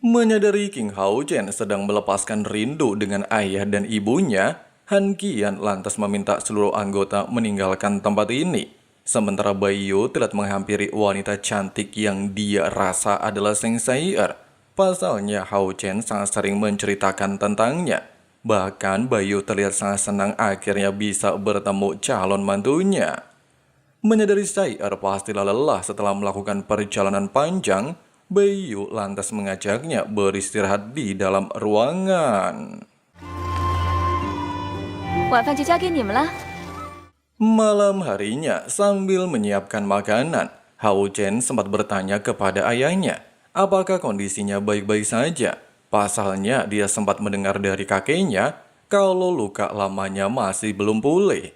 Menyadari King Hao Chen sedang melepaskan rindu dengan ayah dan ibunya, Han Qian lantas meminta seluruh anggota meninggalkan tempat ini. Sementara Baiyu telah menghampiri wanita cantik yang dia rasa adalah Seng Sai'er. Pasalnya Hao Chen sangat sering menceritakan tentangnya. Bahkan Baiyu terlihat sangat senang akhirnya bisa bertemu calon mantunya. Menyadari Sai'er pastilah lelah setelah melakukan perjalanan panjang, Baiyu lantas mengajaknya beristirahat di dalam ruangan. 晚饭就交给你们了。 Malam harinya, sambil menyiapkan makanan, Hao Chen sempat bertanya kepada ayahnya, apakah kondisinya baik-baik saja. Pasalnya dia sempat mendengar dari kakeknya kalau luka lamanya masih belum pulih.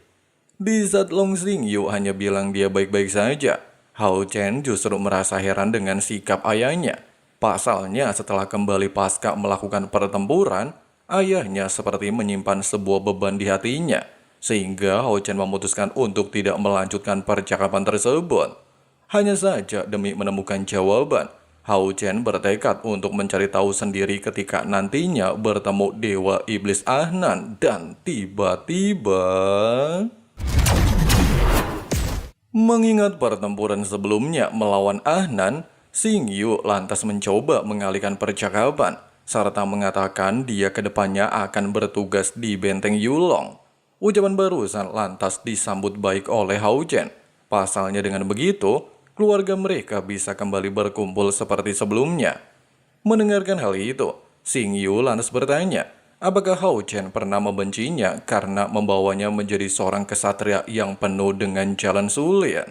Di saat Long Xingyu hanya bilang dia baik-baik saja, Hao Chen justru merasa heran dengan sikap ayahnya. Pasalnya setelah kembali pasca melakukan pertempuran, ayahnya seperti menyimpan sebuah beban di hatinya, sehingga Hao Chen memutuskan untuk tidak melanjutkan percakapan tersebut. Hanya saja demi menemukan jawaban, Hao Chen bertekad untuk mencari tahu sendiri ketika nantinya bertemu Dewa Iblis Ahnan dan tiba-tiba... Mengingat pertempuran sebelumnya melawan Ahnan, Xingyu lantas mencoba mengalihkan percakapan, serta mengatakan dia kedepannya akan bertugas di benteng Yulong. Ucapan barusan lantas disambut baik oleh Hao Chen. Pasalnya dengan begitu, keluarga mereka bisa kembali berkumpul seperti sebelumnya. Mendengarkan hal itu, Xingyu lantas bertanya, apakah Hao Chen pernah membencinya karena membawanya menjadi seorang kesatria yang penuh dengan jalan sulit?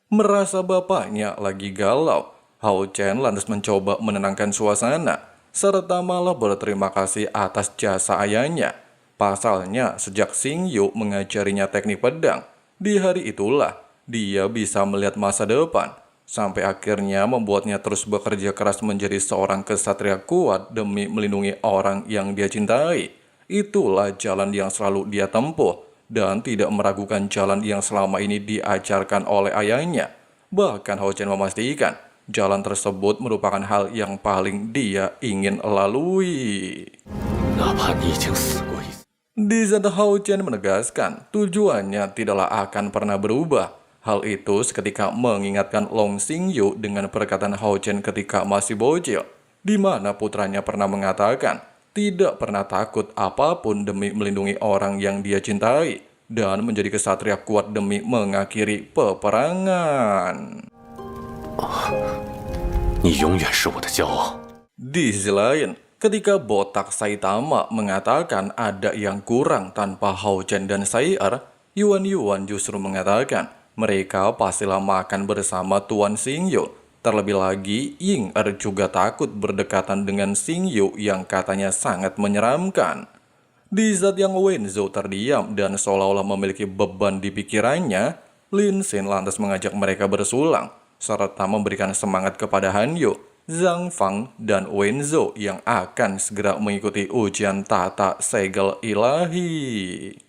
Merasa bapaknya lagi galau, Hao Chen lantas mencoba menenangkan suasana, serta malah berterima kasih atas jasa ayahnya. Pasalnya, sejak Xingyu mengajarinya teknik pedang, di hari itulah dia bisa melihat masa depan, sampai akhirnya membuatnya terus bekerja keras menjadi seorang kesatria kuat demi melindungi orang yang dia cintai. Itulah jalan yang selalu dia tempuh, dan tidak meragukan jalan yang selama ini diajarkan oleh ayahnya. Bahkan Hao Chen memastikan, jalan tersebut merupakan hal yang paling dia ingin lalui. 哪怕你已经死过一次。 Di saat Hao Chen menegaskan tujuannya tidaklah akan pernah berubah. Hal itu seketika mengingatkan Long Xingyu dengan perkataan Hao Chen ketika masih bocil, di mana putranya pernah mengatakan tidak pernah takut apapun demi melindungi orang yang dia cintai dan menjadi kesatria kuat demi mengakhiri peperangan. 你永远是我的骄傲。 Di sisi lain, ketika botak Saitama mengatakan ada yang kurang tanpa Hao Chen dan Sai'er, Yuan justru mengatakan mereka pastilah makan bersama Tuan Xingyu. Terlebih lagi, Ying-er juga takut berdekatan dengan Xingyu yang katanya sangat menyeramkan. Di saat yang Wenzhou terdiam dan seolah-olah memiliki beban di pikirannya, Lin Xin lantas mengajak mereka bersulang, serta memberikan semangat kepada Han Yu, Zhang Fang, dan Wenzhou yang akan segera mengikuti ujian tata segel ilahi.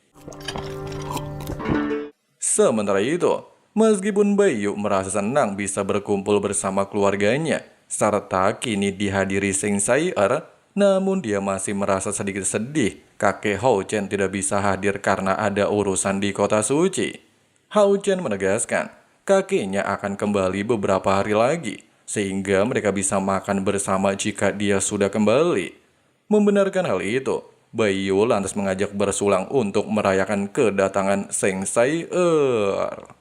Sementara itu, meskipun Baiyu merasa senang bisa berkumpul bersama keluarganya, serta kini dihadiri Seng Sai'er, namun dia masih merasa sedikit sedih kakek Hao Chen tidak bisa hadir karena ada urusan di kota suci. Hao Chen menegaskan, kakeknya akan kembali beberapa hari lagi, sehingga mereka bisa makan bersama jika dia sudah kembali. Membenarkan hal itu, Baiyu lantas mengajak bersulang untuk merayakan kedatangan Seng Sai'er.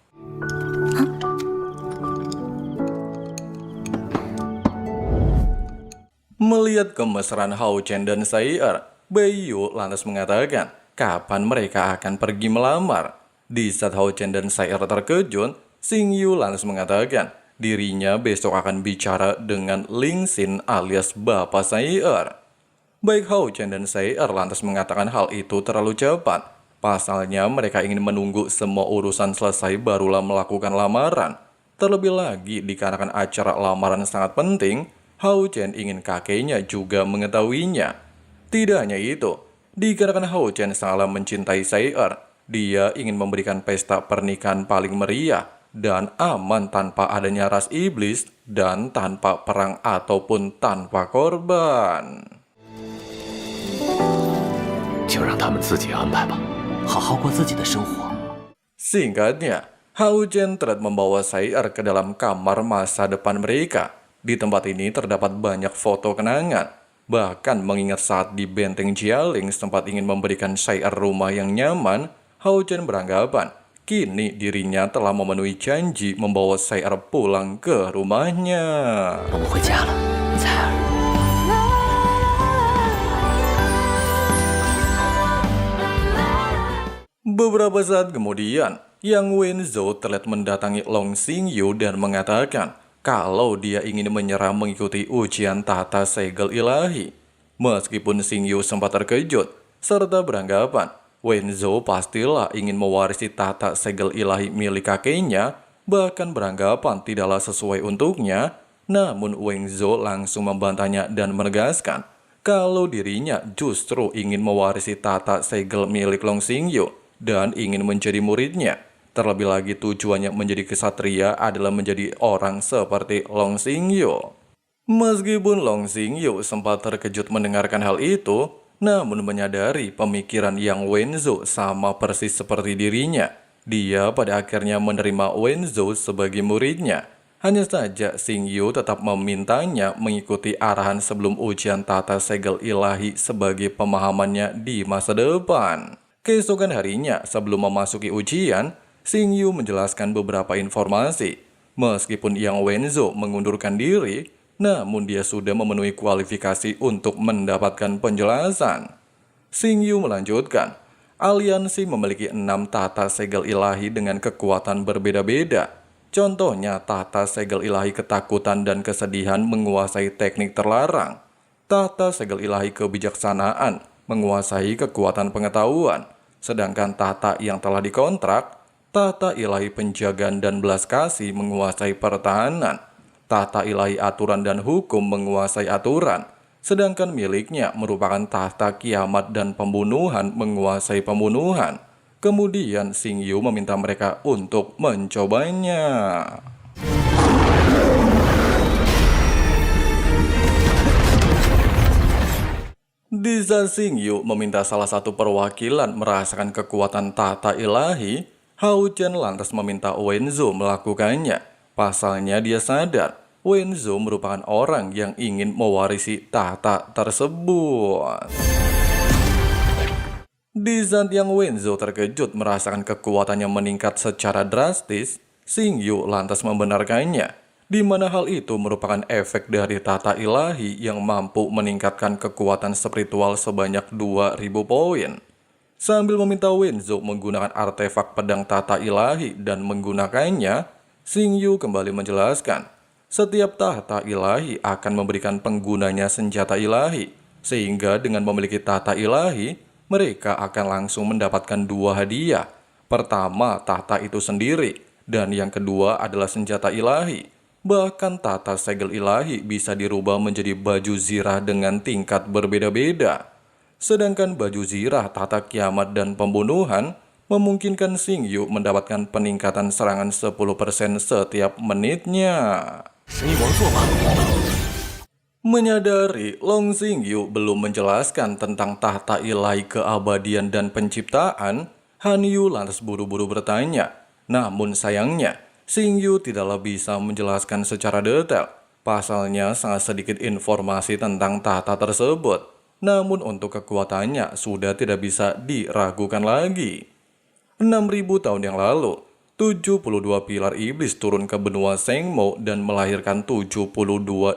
Melihat kemesraan Hao Chen dan Sai'er, Baiyu lantas mengatakan kapan mereka akan pergi melamar. Di saat Hao Chen dan Sai'er terkejut, Xingyu lantas mengatakan dirinya besok akan bicara dengan Ling Xin alias Bapak Sai'er. Baik Hao Chen dan Sai'er lantas mengatakan hal itu terlalu cepat. Pasalnya mereka ingin menunggu semua urusan selesai barulah melakukan lamaran. Terlebih lagi dikarenakan acara lamaran sangat penting, Hao Chen ingin kakeknya juga mengetahuinya. Tidak hanya itu, dikarenakan Hao Chen sangat mencintai Sai'er, dia ingin memberikan pesta pernikahan paling meriah dan aman tanpa adanya ras iblis dan tanpa perang ataupun tanpa korban. 就让他们自己安排吧。好好过自己的生活。 Singkatnya, Hao Chen telah membawa Sai-er ke dalam kamar masa depan mereka. Di tempat ini terdapat banyak foto kenangan. Bahkan mengingat saat di benteng Jialing sempat ingin memberikan Sai-er rumah yang nyaman, Hao Chen beranggapan kini dirinya telah memenuhi janji membawa Sai-er pulang ke rumahnya. 我们回家了，彩儿。 Beberapa saat kemudian, Yang Wenzhou terlihat mendatangi Long Xingyu dan mengatakan kalau dia ingin menyerah mengikuti ujian tata segel ilahi. Meskipun Xingyu sempat terkejut, serta beranggapan Wenzhou pastilah ingin mewarisi tata segel ilahi milik kakeknya, bahkan beranggapan tidaklah sesuai untuknya, namun Wenzhou langsung membantahnya dan menegaskan kalau dirinya justru ingin mewarisi tata segel milik Long Xingyu dan ingin menjadi muridnya. Terlebih lagi tujuannya menjadi kesatria adalah menjadi orang seperti Long Xingyu. Meskipun Long Xingyu sempat terkejut mendengarkan hal itu, namun menyadari pemikiran Yang Wenzhou sama persis seperti dirinya. Dia pada akhirnya menerima Wenzhou sebagai muridnya. Hanya saja Xingyu tetap memintanya mengikuti arahan sebelum ujian tata segel ilahi sebagai pemahamannya di masa depan. Keesokan harinya, sebelum memasuki ujian, Xingyu menjelaskan beberapa informasi. Meskipun Yang Wenzhou mengundurkan diri, namun dia sudah memenuhi kualifikasi untuk mendapatkan penjelasan. Xingyu melanjutkan, aliansi memiliki 6 tata segel ilahi dengan kekuatan berbeda-beda. Contohnya, tata segel ilahi ketakutan dan kesedihan menguasai teknik terlarang. Tata segel ilahi kebijaksanaan menguasai kekuatan pengetahuan, sedangkan tata yang telah dikontrak, tata ilahi penjagaan dan belas kasih menguasai pertahanan, tata ilahi aturan dan hukum menguasai aturan, sedangkan miliknya merupakan tata kiamat dan pembunuhan menguasai pembunuhan. Kemudian Xingyu meminta mereka untuk mencobanya. Di saat Xingyu meminta salah satu perwakilan merasakan kekuatan tata ilahi, Hao Chen lantas meminta Wenzhou melakukannya. Pasalnya dia sadar Wenzhou merupakan orang yang ingin mewarisi tata tersebut. Di saat Yang Wenzhou terkejut merasakan kekuatannya meningkat secara drastis, Xingyu lantas membenarkannya, di mana hal itu merupakan efek dari tata ilahi yang mampu meningkatkan kekuatan spiritual sebanyak 2000 poin. Sambil meminta Wenzhou menggunakan artefak pedang tata ilahi dan menggunakannya, Xingyu kembali menjelaskan, setiap tata ilahi akan memberikan penggunanya senjata ilahi, sehingga dengan memiliki tata ilahi, mereka akan langsung mendapatkan 2 hadiah. Pertama, tata itu sendiri, dan yang kedua adalah senjata ilahi. Bahkan tata segel ilahi bisa dirubah menjadi baju zirah dengan tingkat berbeda-beda. Sedangkan baju zirah tata kiamat dan pembunuhan memungkinkan Xingyu mendapatkan peningkatan serangan 10% setiap menitnya. Menyadari Long Xingyu belum menjelaskan tentang tahta ilahi keabadian dan penciptaan, Han Yu lantas buru-buru bertanya. Namun sayangnya, Xingyu tidaklah bisa menjelaskan secara detail. Pasalnya sangat sedikit informasi tentang tahta tersebut. Namun untuk kekuatannya sudah tidak bisa diragukan lagi. 6.000 tahun yang lalu, 72 pilar iblis turun ke benua Sengmo dan melahirkan 72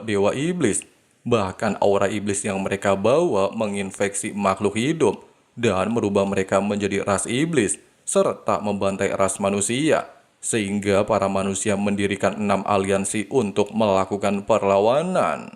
dewa iblis. Bahkan aura iblis yang mereka bawa menginfeksi makhluk hidup dan merubah mereka menjadi ras iblis, serta membantai ras manusia. Sehingga para manusia mendirikan 6 aliansi untuk melakukan perlawanan.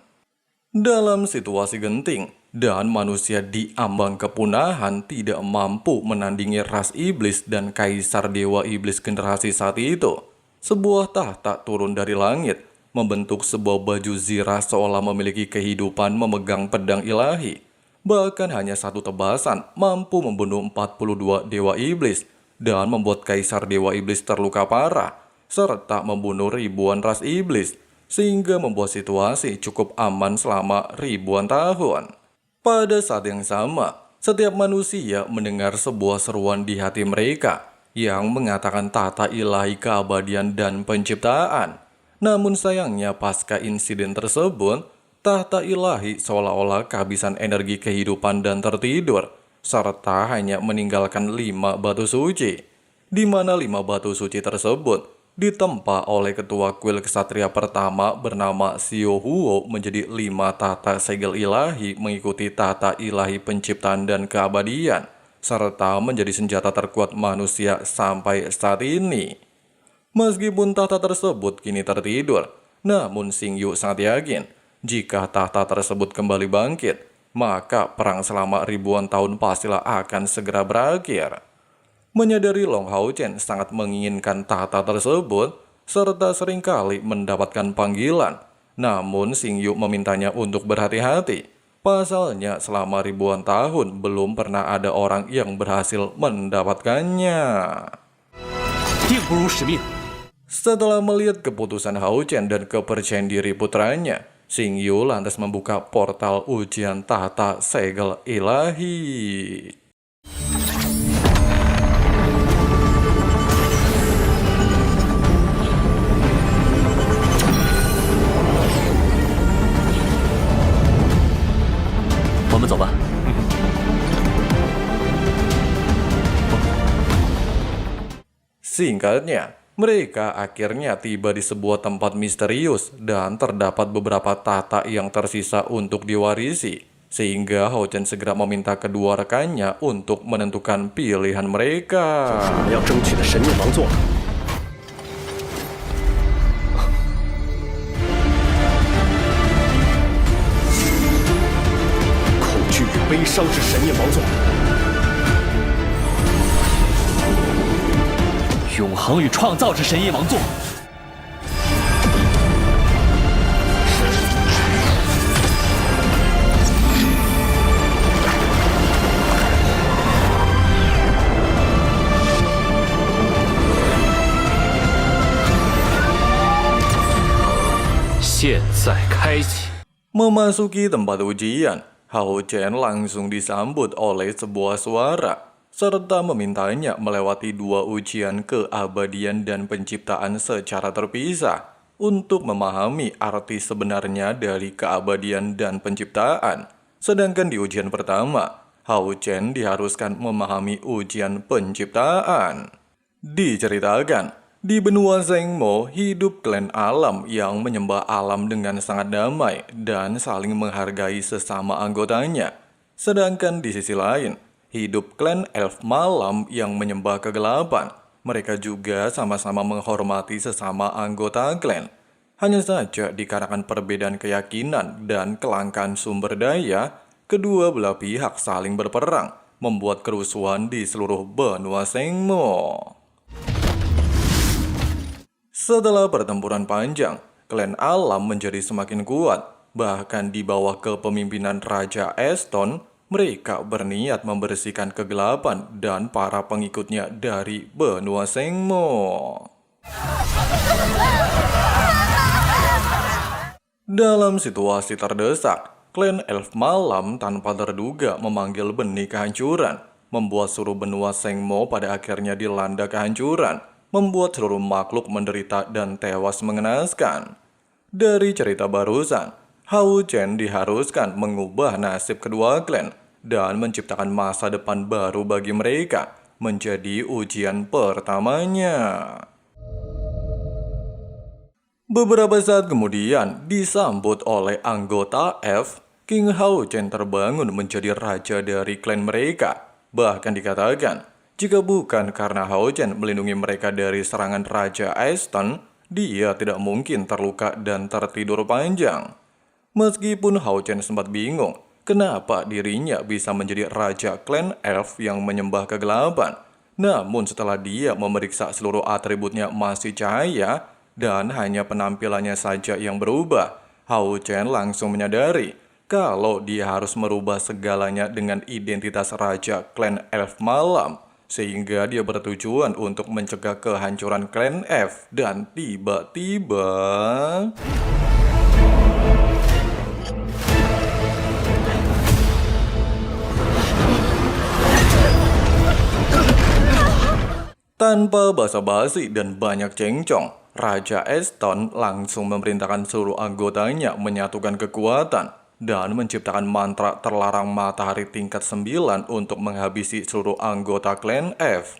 Dalam situasi genting dan manusia di ambang kepunahan tidak mampu menandingi ras iblis dan kaisar dewa iblis generasi saat itu, sebuah tahta turun dari langit, membentuk sebuah baju zirah seolah memiliki kehidupan memegang pedang ilahi. Bahkan hanya satu tebasan mampu membunuh 42 dewa iblis dan membuat kaisar dewa iblis terluka parah. serta membunuh ribuan ras iblis, sehingga membuat situasi cukup aman selama ribuan tahun. Pada saat yang sama, setiap manusia mendengar sebuah seruan di hati mereka yang mengatakan tata ilahi keabadian dan penciptaan. Namun sayangnya pasca insiden tersebut, tahta ilahi seolah-olah kehabisan energi kehidupan dan tertidur, serta hanya meninggalkan 5 batu suci, di mana 5 batu suci tersebut ditempa oleh ketua kuil kesatria pertama bernama Xiao Huo menjadi 5 tahta segel ilahi mengikuti tahta ilahi penciptaan dan keabadian, serta menjadi senjata terkuat manusia sampai saat ini. Meskipun tahta tersebut kini tertidur, namun Xingyu sangat yakin jika tahta tersebut kembali bangkit, maka perang selama ribuan tahun pastilah akan segera berakhir. Menyadari Long Hao Chen sangat menginginkan tahta tersebut, serta seringkali mendapatkan panggilan. Namun Xingyu memintanya untuk berhati-hati. Pasalnya selama ribuan tahun belum pernah ada orang yang berhasil mendapatkannya. Setelah melihat keputusan Hao Chen dan kepercayaan diri putranya, Xingyu lantas membuka portal ujian tahta segel ilahi. Singkatnya, mereka akhirnya tiba di sebuah tempat misterius dan terdapat beberapa tahta yang tersisa untuk diwarisi. Sehingga Hao Chen segera meminta kedua rekannya untuk menentukan pilihan mereka. Memasuki tempat ujian, Hao Chen langsung disambut oleh sebuah suara, serta memintanya melewati 2 ujian keabadian dan penciptaan secara terpisah untuk memahami arti sebenarnya dari keabadian dan penciptaan. Sedangkan di ujian pertama, Hao Chen diharuskan memahami ujian penciptaan. Diceritakan, di benua Zhengmo hidup klan alam yang menyembah alam dengan sangat damai dan saling menghargai sesama anggotanya. Sedangkan di sisi lain, hidup klan elf malam yang menyembah kegelapan. Mereka juga sama-sama menghormati sesama anggota klan. Hanya saja dikarenakan perbedaan keyakinan dan kelangkaan sumber daya, kedua belah pihak saling berperang, membuat kerusuhan di seluruh benua Zhengmo. Setelah pertempuran panjang, klan alam menjadi semakin kuat. Bahkan di bawah kepemimpinan Raja Eston, mereka berniat membersihkan kegelapan dan para pengikutnya dari benua Zhengmo. Dalam situasi terdesak, klan elf malam tanpa terduga memanggil benih kehancuran, membuat seluruh benua Zhengmo pada akhirnya dilanda kehancuran, membuat seluruh makhluk menderita dan tewas mengenaskan. Dari cerita barusan, Hao Chen diharuskan mengubah nasib kedua klan dan menciptakan masa depan baru bagi mereka, menjadi ujian pertamanya. Beberapa saat kemudian, disambut oleh anggota F, King Hao Chen terbangun menjadi raja dari klan mereka. Bahkan dikatakan, jika bukan karena Hao Chen melindungi mereka dari serangan Raja Eston, dia tidak mungkin terluka dan tertidur panjang. Meskipun Hao Chen sempat bingung, kenapa dirinya bisa menjadi Raja Klan Elf yang menyembah kegelapan. Namun setelah dia memeriksa seluruh atributnya masih cahaya, dan hanya penampilannya saja yang berubah, Hao Chen langsung menyadari kalau dia harus merubah segalanya dengan identitas Raja Klan Elf Malam. sehingga dia bertujuan untuk mencegah kehancuran klan F. Dan tiba-tiba... Tanpa basa-basi dan banyak cengcong, Raja Eston langsung memerintahkan seluruh anggotanya menyatukan kekuatan dan menciptakan mantra terlarang matahari tingkat 9 untuk menghabisi seluruh anggota klan F.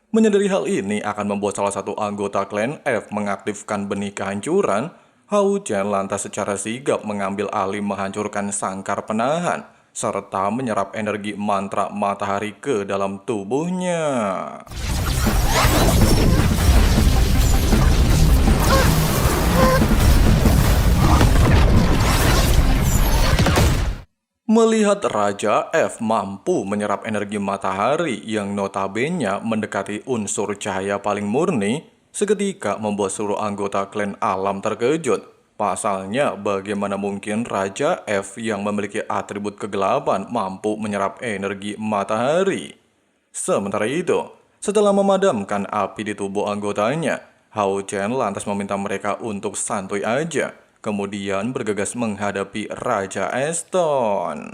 Menyadari hal ini akan membuat salah satu anggota klan F mengaktifkan benih kehancuran, Hao Chen lantas secara sigap mengambil alih menghancurkan sangkar penahan, serta menyerap energi mantra matahari ke dalam tubuhnya. Melihat Raja F mampu menyerap energi matahari yang notabene mendekati unsur cahaya paling murni, seketika membuat seluruh anggota klan alam terkejut. Pasalnya, bagaimana mungkin Raja F yang memiliki atribut kegelapan mampu menyerap energi matahari? Sementara itu, setelah memadamkan api di tubuh anggotanya, Hao Chen lantas meminta mereka untuk santuy aja, kemudian bergegas menghadapi Raja Eston.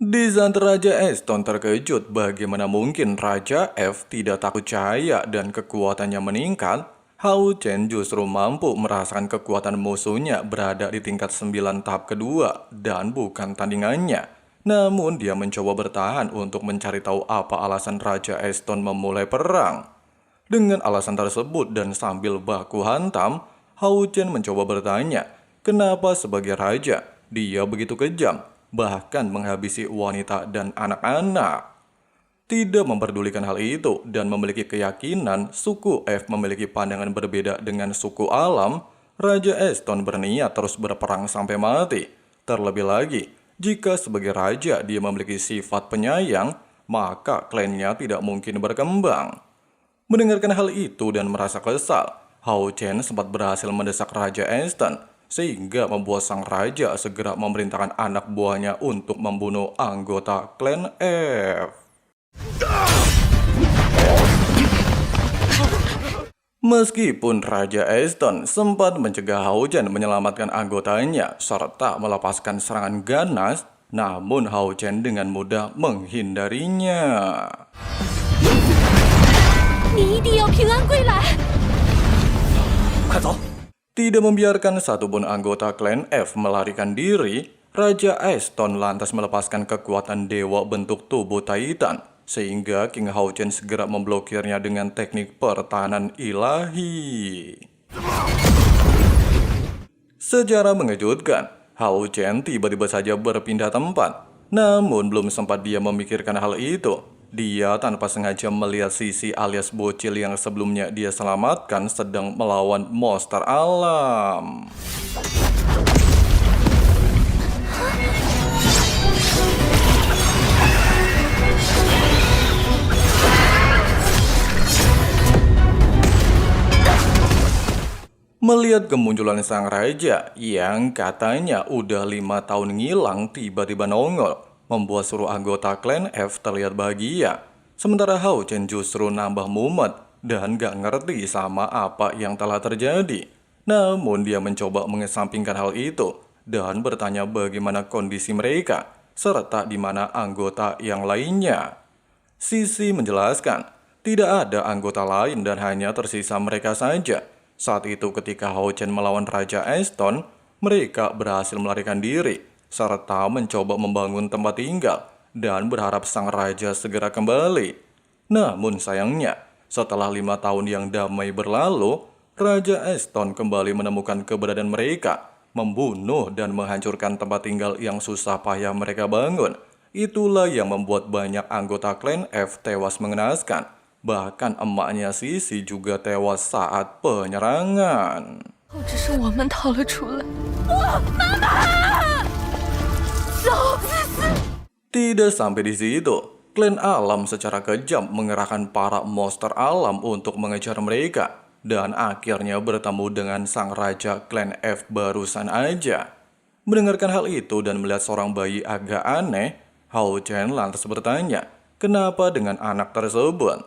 Di saat Raja Eston terkejut bagaimana mungkin Raja F tidak takut cahaya dan kekuatannya meningkat, Hao Chen justru mampu merasakan kekuatan musuhnya berada di tingkat 9 tahap kedua dan bukan tandingannya. Namun dia mencoba bertahan untuk mencari tahu apa alasan Raja Eston memulai perang. Dengan alasan tersebut dan sambil baku hantam, Hao Chen mencoba bertanya, kenapa sebagai raja dia begitu kejam, bahkan menghabisi wanita dan anak-anak. Tidak memperdulikan hal itu dan memiliki keyakinan suku F memiliki pandangan berbeda dengan suku alam, Raja Eston berniat terus berperang sampai mati. Terlebih lagi, jika sebagai raja dia memiliki sifat penyayang, maka klannya tidak mungkin berkembang. Mendengarkan hal itu dan merasa kesal, Hao Chen sempat berhasil mendesak Raja Eston, sehingga membuat sang raja segera memerintahkan anak buahnya untuk membunuh anggota klan F. Meskipun Raja Eston sempat mencegah Hao Chen menyelamatkan anggotanya serta melepaskan serangan ganas, namun Hao Chen dengan mudah menghindarinya. Tidak membiarkan satupun anggota klan F melarikan diri, Raja Eston lantas melepaskan kekuatan dewa bentuk tubuh Titan, sehingga King Hao Chen segera memblokirnya dengan teknik pertahanan ilahi. Secara mengejutkan, Hao Chen tiba-tiba saja berpindah tempat. Namun belum sempat dia memikirkan hal itu, dia tanpa sengaja melihat Sisi alias bocil yang sebelumnya dia selamatkan sedang melawan monster alam. Melihat kemunculan sang raja yang katanya udah 5 tahun ngilang tiba-tiba nongol, membuat seluruh anggota klan F terlihat bahagia. Sementara Hao Chen justru nambah mumet dan gak ngerti sama apa yang telah terjadi. Namun dia mencoba mengesampingkan hal itu dan bertanya bagaimana kondisi mereka, serta di mana anggota yang lainnya. Sisi menjelaskan, tidak ada anggota lain dan hanya tersisa mereka saja. Saat itu ketika Hao Chen melawan Raja Eston, mereka berhasil melarikan diri, serta mencoba membangun tempat tinggal, dan berharap sang raja segera kembali. Namun sayangnya, setelah 5 tahun yang damai berlalu, Raja Eston kembali menemukan keberadaan mereka, membunuh dan menghancurkan tempat tinggal yang susah payah mereka bangun. Itulah yang membuat banyak anggota klan F tewas mengenaskan. Bahkan emaknya Sisi juga tewas saat penyerangan. Tidak sampai di situ, klan alam secara kejam mengerahkan para monster alam untuk mengejar mereka dan akhirnya bertemu dengan sang raja klan F barusan aja. Mendengarkan hal itu dan melihat seorang bayi agak aneh, Hao Chen lantas bertanya, kenapa dengan anak tersebut?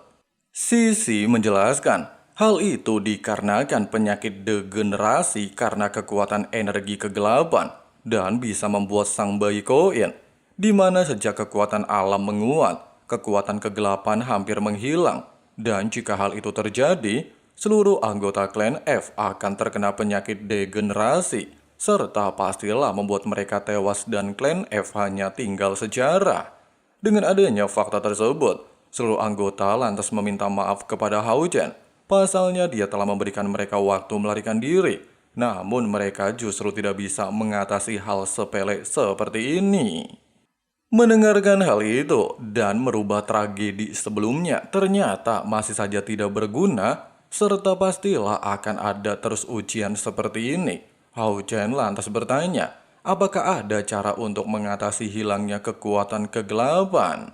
Sisi menjelaskan, hal itu dikarenakan penyakit degenerasi karena kekuatan energi kegelapan dan bisa membuat sang bayi koin, di mana sejak kekuatan alam menguat, kekuatan kegelapan hampir menghilang. Dan jika hal itu terjadi, seluruh anggota klan F akan terkena penyakit degenerasi, serta pastilah membuat mereka tewas dan klan F hanya tinggal sejarah. Dengan adanya fakta tersebut, seluruh anggota lantas meminta maaf kepada Hao Chen. Pasalnya dia telah memberikan mereka waktu melarikan diri, namun mereka justru tidak bisa mengatasi hal sepele seperti ini. Mendengarkan hal itu dan merubah tragedi sebelumnya ternyata masih saja tidak berguna, serta pastilah akan ada terus ujian seperti ini. Hao Chen lantas bertanya, apakah ada cara untuk mengatasi hilangnya kekuatan kegelapan?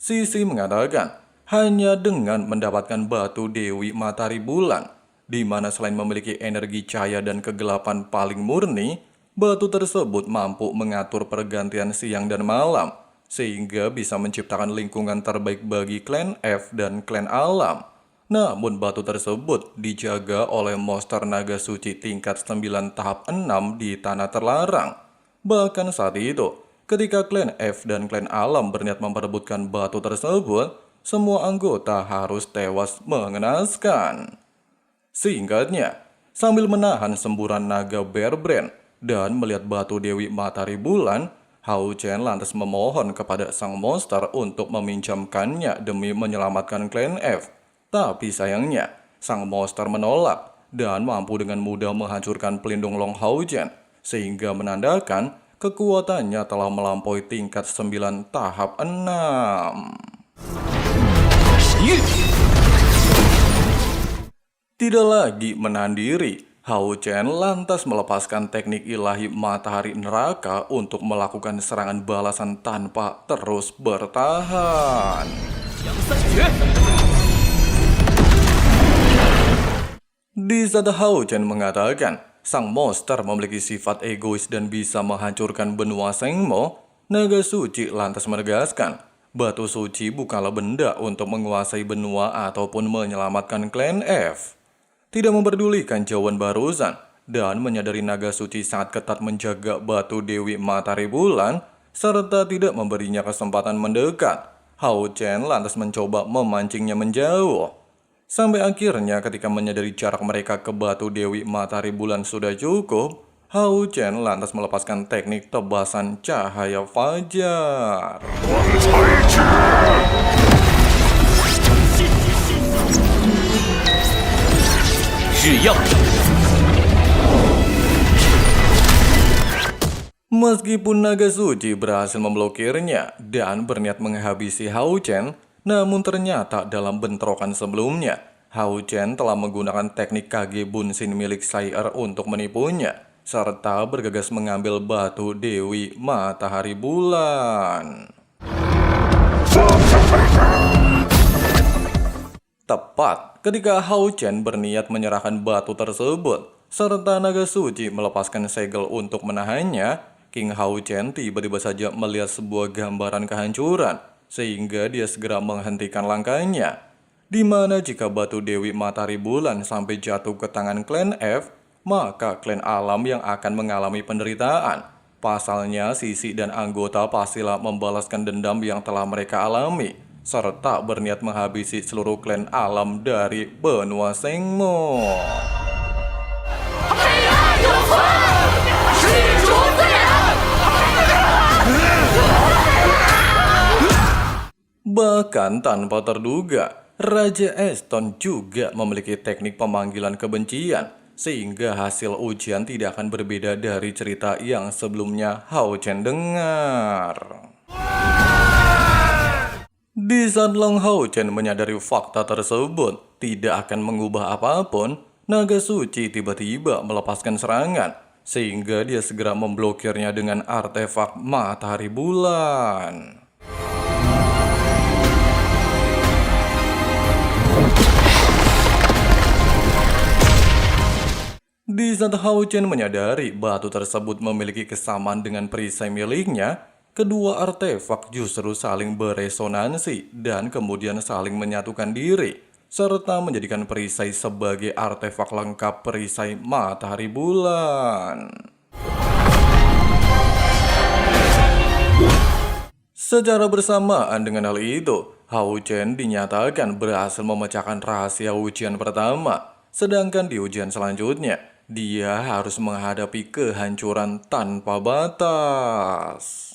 Sisi mengatakan, hanya dengan mendapatkan batu Dewi Matahari Bulan, di mana selain memiliki energi cahaya dan kegelapan paling murni, batu tersebut mampu mengatur pergantian siang dan malam, sehingga bisa menciptakan lingkungan terbaik bagi klan F dan klan alam. Namun batu tersebut dijaga oleh monster naga suci tingkat 9 tahap 6 di tanah terlarang. Bahkan saat itu, ketika klan F dan klan alam berniat memperebutkan batu tersebut, semua anggota harus tewas mengenaskan. Singkatnya, sambil menahan semburan naga Bearbrand dan melihat batu Dewi Matahari Bulan, Hao Chen lantas memohon kepada sang monster untuk meminjamkannya demi menyelamatkan klan F. Tapi sayangnya, sang monster menolak dan mampu dengan mudah menghancurkan pelindung Long Hao Chen, sehingga menandakan kekuatannya telah melampaui tingkat 9 tahap 6. Tidak lagi menahan diri, Hao Chen lantas melepaskan teknik ilahi matahari neraka untuk melakukan serangan balasan tanpa terus bertahan. Di saat Hao Chen mengatakan, sang monster memiliki sifat egois dan bisa menghancurkan benua Sengmo, naga suci lantas menegaskan, batu suci bukanlah benda untuk menguasai benua ataupun menyelamatkan klan F. Tidak memperdulikan jawaban barusan dan menyadari naga suci sangat ketat menjaga batu Dewi Matahari Bulan serta tidak memberinya kesempatan mendekat, Hao Chen lantas mencoba memancingnya menjauh. Sampai akhirnya ketika menyadari jarak mereka ke batu Dewi Matahari Bulan sudah cukup, Hao Chen lantas melepaskan teknik tebasan cahaya fajar. Meskipun naga suci berhasil memblokirnya dan berniat menghabisi Hao Chen, namun ternyata dalam bentrokan sebelumnya, Hao Chen telah menggunakan teknik Kage Bunshin milik Sai untuk menipunya, serta bergegas mengambil batu Dewi Matahari Bulan. Tepat ketika Hao Chen berniat menyerahkan batu tersebut, serta naga suci melepaskan segel untuk menahannya, King Hao Chen tiba-tiba saja melihat sebuah gambaran kehancuran, sehingga dia segera menghentikan langkahnya. Di mana jika batu Dewi Matahari Bulan sampai jatuh ke tangan klan F, maka klan alam yang akan mengalami penderitaan. Pasalnya, Sisi dan anggota pastilah membalaskan dendam yang telah mereka alami, serta berniat menghabisi seluruh klan alam dari benua Sengmo. Bahkan tanpa terduga, Raja Eston juga memiliki teknik pemanggilan kebencian, sehingga hasil ujian tidak akan berbeda dari cerita yang sebelumnya Hao Chen dengar. Di saat Long Hao Chen menyadari fakta tersebut tidak akan mengubah apapun, naga suci tiba-tiba melepaskan serangan, sehingga dia segera memblokirnya dengan artefak Matahari Bulan. Di saat Hao Chen menyadari batu tersebut memiliki kesamaan dengan perisai miliknya, Kedua artefak justru saling beresonansi dan kemudian saling menyatukan diri, serta menjadikan perisai sebagai artefak lengkap perisai matahari bulan. Secara bersamaan dengan hal itu, Hao Chen dinyatakan berhasil memecahkan rahasia ujian pertama, sedangkan di ujian selanjutnya, dia harus menghadapi kehancuran tanpa batas.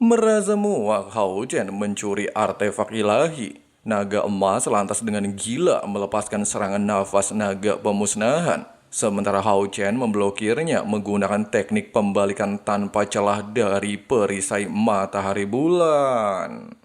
Merasa muak, Hao Chen mencuri artefak ilahi. Naga emas lantas dengan gila melepaskan serangan nafas naga pemusnahan. Sementara Hao Chen memblokirnya menggunakan teknik pembalikan tanpa celah dari perisai matahari bulan.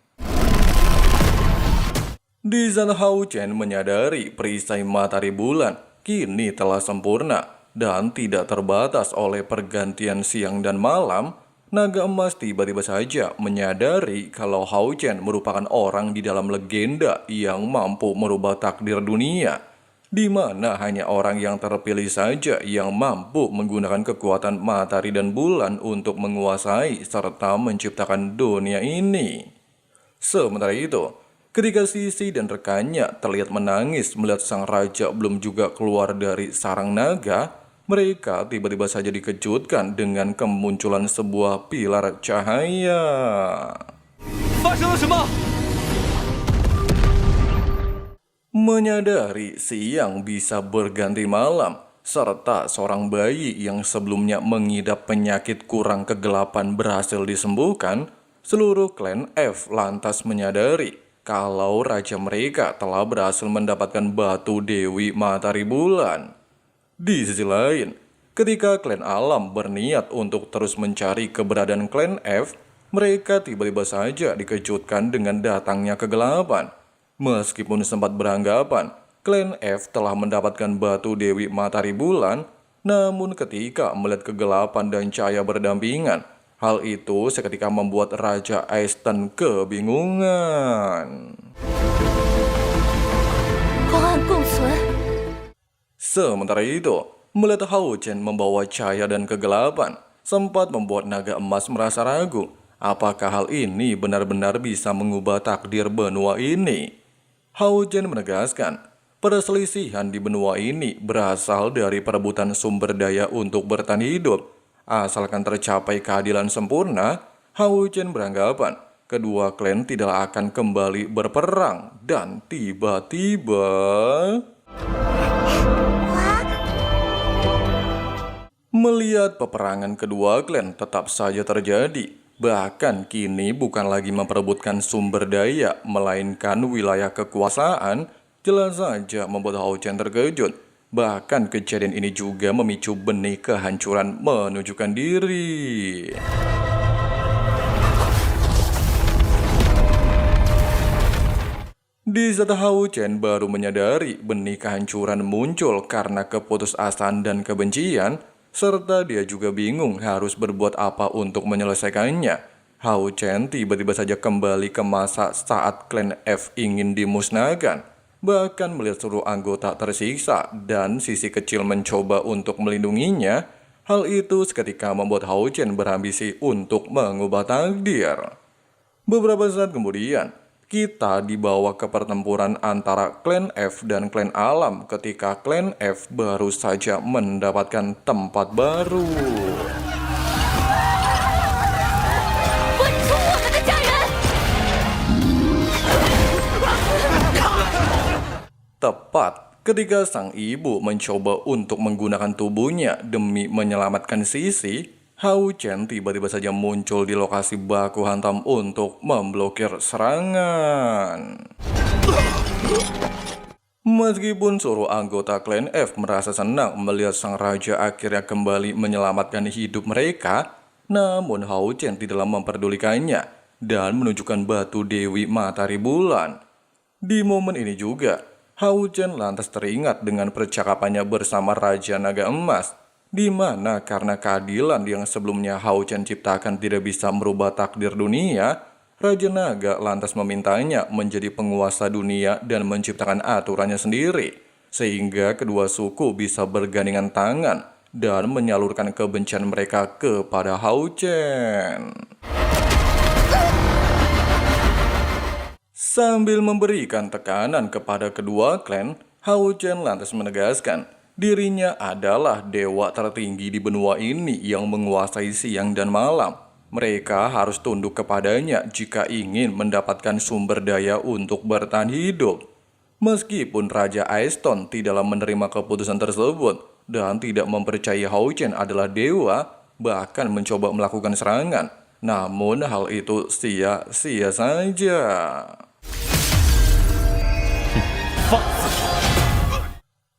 Di saat Hao Chen menyadari perisai matahari bulan kini telah sempurna dan tidak terbatas oleh pergantian siang dan malam, naga emas tiba-tiba saja menyadari kalau Hao Chen merupakan orang di dalam legenda yang mampu merubah takdir dunia, di mana hanya orang yang terpilih saja yang mampu menggunakan kekuatan matahari dan bulan untuk menguasai serta menciptakan dunia ini. Sementara itu, ketika Sisi dan rekannya terlihat menangis melihat sang raja belum juga keluar dari sarang naga, mereka tiba-tiba saja dikejutkan dengan kemunculan sebuah pilar cahaya. 发生了什么？ Menyadari siang bisa berganti malam, serta seorang bayi yang sebelumnya mengidap penyakit kurang kegelapan berhasil disembuhkan, seluruh klan F lantas menyadari kalau raja mereka telah berhasil mendapatkan batu Dewi Matahari Bulan. Di sisi lain, ketika klan Alam berniat untuk terus mencari keberadaan klan F, mereka tiba-tiba saja dikejutkan dengan datangnya kegelapan. Meskipun sempat beranggapan klan F telah mendapatkan batu Dewi Matahari Bulan, namun ketika melihat kegelapan dan cahaya berdampingan, hal itu seketika membuat Raja Easton kebingungan. 光暗共存， Sementara itu, melihat Hao Chen membawa cahaya dan kegelapan, sempat membuat naga emas merasa ragu, apakah hal ini benar-benar bisa mengubah takdir benua ini. Hao Chen menegaskan, perselisihan di benua ini berasal dari perebutan sumber daya untuk bertahan hidup. Asalkan tercapai keadilan sempurna, Hao Chen beranggapan kedua klan tidak akan kembali berperang. Dan tiba-tiba... Melihat peperangan kedua klan tetap saja terjadi, bahkan kini bukan lagi memperebutkan sumber daya, melainkan wilayah kekuasaan, jelas saja membuat Hao Chen terkejut. Bahkan kejadian ini juga memicu benih kehancuran menunjukkan diri. Di saat Hao Chen baru menyadari benih kehancuran muncul karena keputusasaan dan kebencian, serta dia juga bingung harus berbuat apa untuk menyelesaikannya, Hao Chen tiba-tiba saja kembali ke masa saat klan F ingin dimusnahkan. Bahkan melihat seluruh anggota tersiksa dan Sisi kecil mencoba untuk melindunginya, hal itu seketika membuat Hao Chen berambisi untuk mengubah takdir. Beberapa saat kemudian, kita dibawa ke pertempuran antara klan F dan klan Alam ketika klan F baru saja mendapatkan tempat baru. 稳住我们的家人！ Tepat ketika sang ibu mencoba untuk menggunakan tubuhnya demi menyelamatkan Sisi, Hao Chen tiba-tiba saja muncul di lokasi baku hantam untuk memblokir serangan. Meskipun seluruh anggota klan F merasa senang melihat sang raja akhirnya kembali menyelamatkan hidup mereka, namun Hao Chen tidaklah memperdulikannya dan menunjukkan batu Dewi Matahari Bulan. Di momen ini juga, Hao Chen lantas teringat dengan percakapannya bersama Raja Naga Emas, di mana karena keadilan yang sebelumnya Hao Chen ciptakan tidak bisa merubah takdir dunia, Raja Naga lantas memintanya menjadi penguasa dunia dan menciptakan aturannya sendiri, sehingga kedua suku bisa bergandingan tangan dan menyalurkan kebencian mereka kepada Hao Chen. Sambil memberikan tekanan kepada kedua klan, Hao Chen lantas menegaskan dirinya adalah dewa tertinggi di benua ini yang menguasai siang dan malam. Mereka harus tunduk kepadanya jika ingin mendapatkan sumber daya untuk bertahan hidup. Meskipun Raja Aeston tidaklah menerima keputusan tersebut dan tidak mempercayai Hao Chen adalah dewa, bahkan mencoba melakukan serangan, namun hal itu sia-sia saja.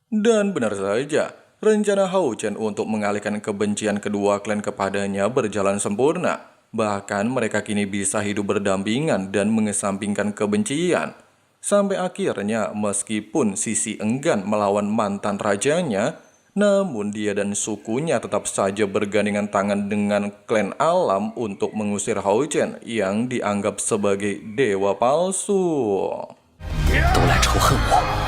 Dan benar saja, rencana Hao Chen untuk mengalihkan kebencian kedua klan kepadanya berjalan sempurna. Bahkan mereka kini bisa hidup berdampingan dan mengesampingkan kebencian. Sampai akhirnya meskipun Sisi enggan melawan mantan rajanya, namun dia dan sukunya tetap saja bergandengan tangan dengan klan alam untuk mengusir Hao Chen yang dianggap sebagai dewa palsu. 都来仇恨我。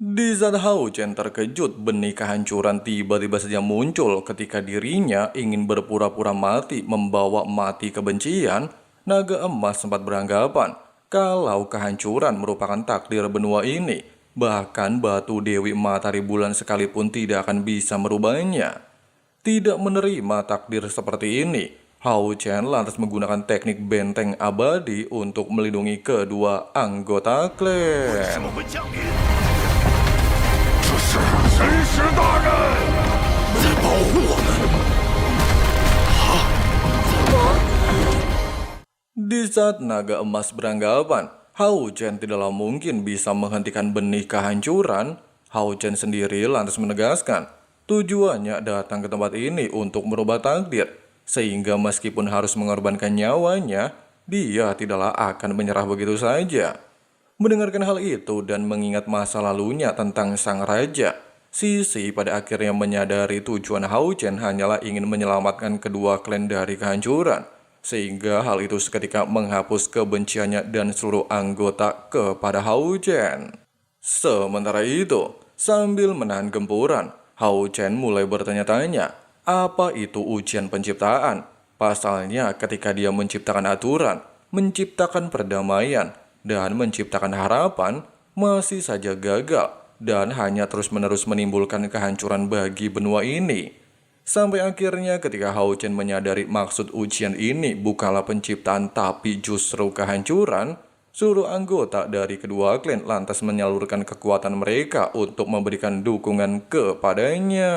Di saat Hao Chen terkejut, benih kehancuran tiba-tiba saja muncul ketika dirinya ingin berpura-pura mati membawa mati kebencian. Naga emas sempat beranggapan kalau kehancuran merupakan takdir benua ini. Bahkan batu Dewi Matahari Bulan sekalipun tidak akan bisa merubahnya. Tidak menerima takdir seperti ini, Hao Chen lantas menggunakan teknik benteng abadi untuk melindungi kedua anggota klan. Di saat naga emas beranggapan Hao Chen tidaklah mungkin bisa menghentikan benih kehancuran, Hao Chen sendiri lantas menegaskan tujuannya datang ke tempat ini untuk merubah takdir, sehingga meskipun harus mengorbankan nyawanya, dia tidaklah akan menyerah begitu saja. Mendengarkan hal itu dan mengingat masa lalunya tentang sang raja, Sisi pada akhirnya menyadari tujuan Hao Chen hanyalah ingin menyelamatkan kedua klan dari kehancuran, sehingga hal itu seketika menghapus kebenciannya dan seluruh anggota kepada Hao Chen. Sementara itu, sambil menahan gempuran, Hao Chen mulai bertanya-tanya, apa itu ujian penciptaan? Pasalnya ketika dia menciptakan aturan, menciptakan perdamaian, dan menciptakan harapan, masih saja gagal dan hanya terus-menerus menimbulkan kehancuran bagi benua ini. Sampai akhirnya ketika Hao Chen menyadari maksud ujian ini bukanlah penciptaan tapi justru kehancuran, seluruh anggota dari kedua klan lantas menyalurkan kekuatan mereka untuk memberikan dukungan kepadanya.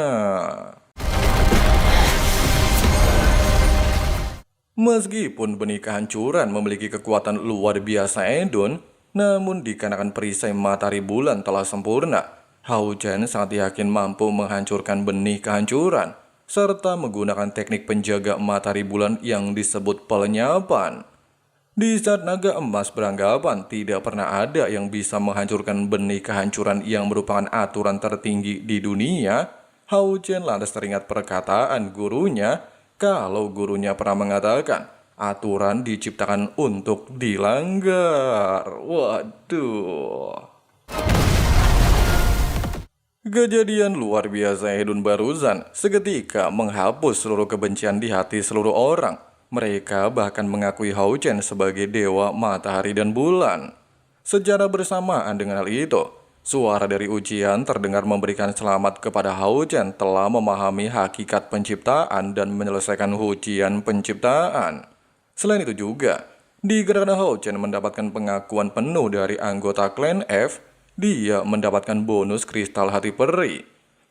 Meskipun benih kehancuran memiliki kekuatan luar biasa edun, namun dikarenakan perisai matahari bulan telah sempurna, Hao Chen sangat yakin mampu menghancurkan benih kehancuran, serta menggunakan teknik penjaga matahari bulan yang disebut pelenyapan. Di saat naga emas beranggapan tidak pernah ada yang bisa menghancurkan benih kehancuran yang merupakan aturan tertinggi di dunia, Hao Chen lantas teringat perkataan gurunya kalau gurunya pernah mengatakan aturan diciptakan untuk dilanggar. Waduh. Kejadian luar biasa hedun barusan seketika menghapus seluruh kebencian di hati seluruh orang. Mereka bahkan mengakui Hao Chen sebagai dewa matahari dan bulan. Secara bersamaan dengan hal itu, suara dari ujian terdengar memberikan selamat kepada Hao Chen telah memahami hakikat penciptaan dan menyelesaikan ujian penciptaan. Selain itu juga, dikarenakan Hao Chen mendapatkan pengakuan penuh dari anggota klan F, dia mendapatkan bonus kristal hati peri.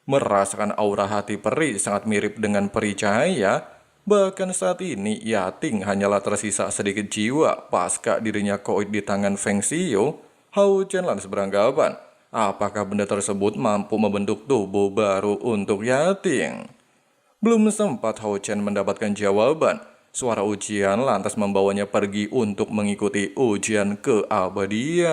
Merasakan aura hati peri sangat mirip dengan peri cahaya, bahkan saat ini Yating hanyalah tersisa sedikit jiwa pasca dirinya koid di tangan Feng Xiu. Hao Chen lantas beranggapan, apakah benda tersebut mampu membentuk tubuh baru untuk Yating? Belum sempat Hao Chen mendapatkan jawaban, suara ujian lantas membawanya pergi untuk mengikuti ujian keabadian.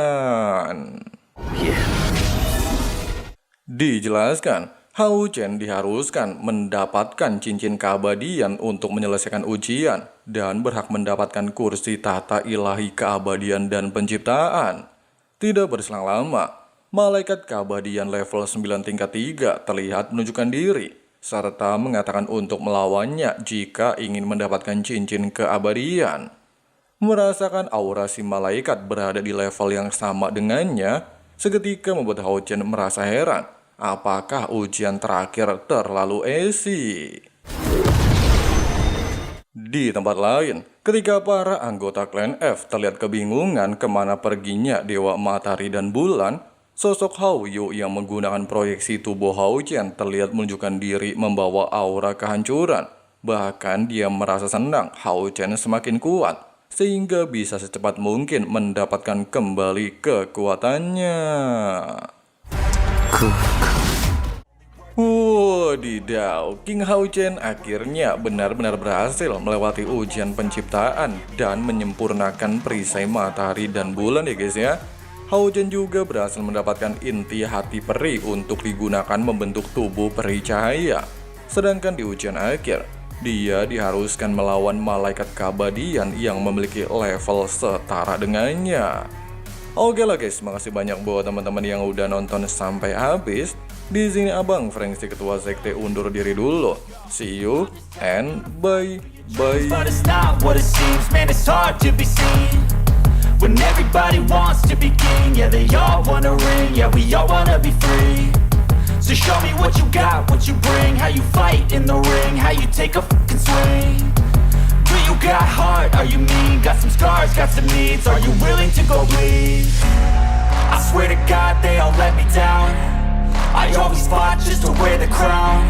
Dijelaskan, Hao Chen diharuskan mendapatkan cincin keabadian untuk menyelesaikan ujian dan berhak mendapatkan kursi tahta ilahi keabadian dan penciptaan. Tidak berselang lama, malaikat keabadian level 9 tingkat 3 terlihat menunjukkan diri, serta mengatakan untuk melawannya jika ingin mendapatkan cincin keabadian. Merasakan aura si malaikat berada di level yang sama dengannya, seketika membuat Hao Chen merasa heran. Apakah ujian terakhir terlalu easy? Di tempat lain, ketika para anggota klan F terlihat kebingungan kemana perginya Dewa Matahari dan Bulan, sosok Hao Yu yang menggunakan proyeksi tubuh Hao Chen terlihat menunjukkan diri membawa aura kehancuran. Bahkan dia merasa senang Hao Chen semakin kuat, sehingga bisa secepat mungkin mendapatkan kembali kekuatannya. Wadidaw, King Hao Chen akhirnya benar-benar berhasil melewati ujian penciptaan dan menyempurnakan perisai matahari dan bulan ya guys ya. Hao Chen juga berhasil mendapatkan inti hati peri untuk digunakan membentuk tubuh peri cahaya. Sedangkan di ujian akhir, dia diharuskan melawan malaikat keabadian yang memiliki level setara dengannya. Oke lah guys, makasih banyak buat teman-teman yang udah nonton sampai habis. Di sini Abang Frengsi Ketua Sekte undur diri dulu. See you and bye-bye. But it's not what it seems, man, it's hard to be seen. When everybody wants to be king, yeah, they all wanna ring, yeah, we all wanna be free. So show me what you got, what you bring, how you fight in the ring, how you take a fucking swing. Do you got heart, are you mean, got some scars, got some needs, are you willing to go bleed? I swear to God they all let me down, I always fought just to wear the crown.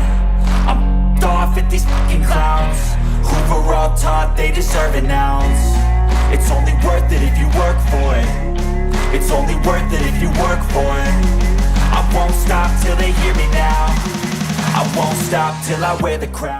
I'm off at these fucking clowns who were all taught they deserve an ounce. It's only worth it if you work for it. It's only worth it if you work for it. I won't stop till they hear me now. I won't stop till I wear the crown.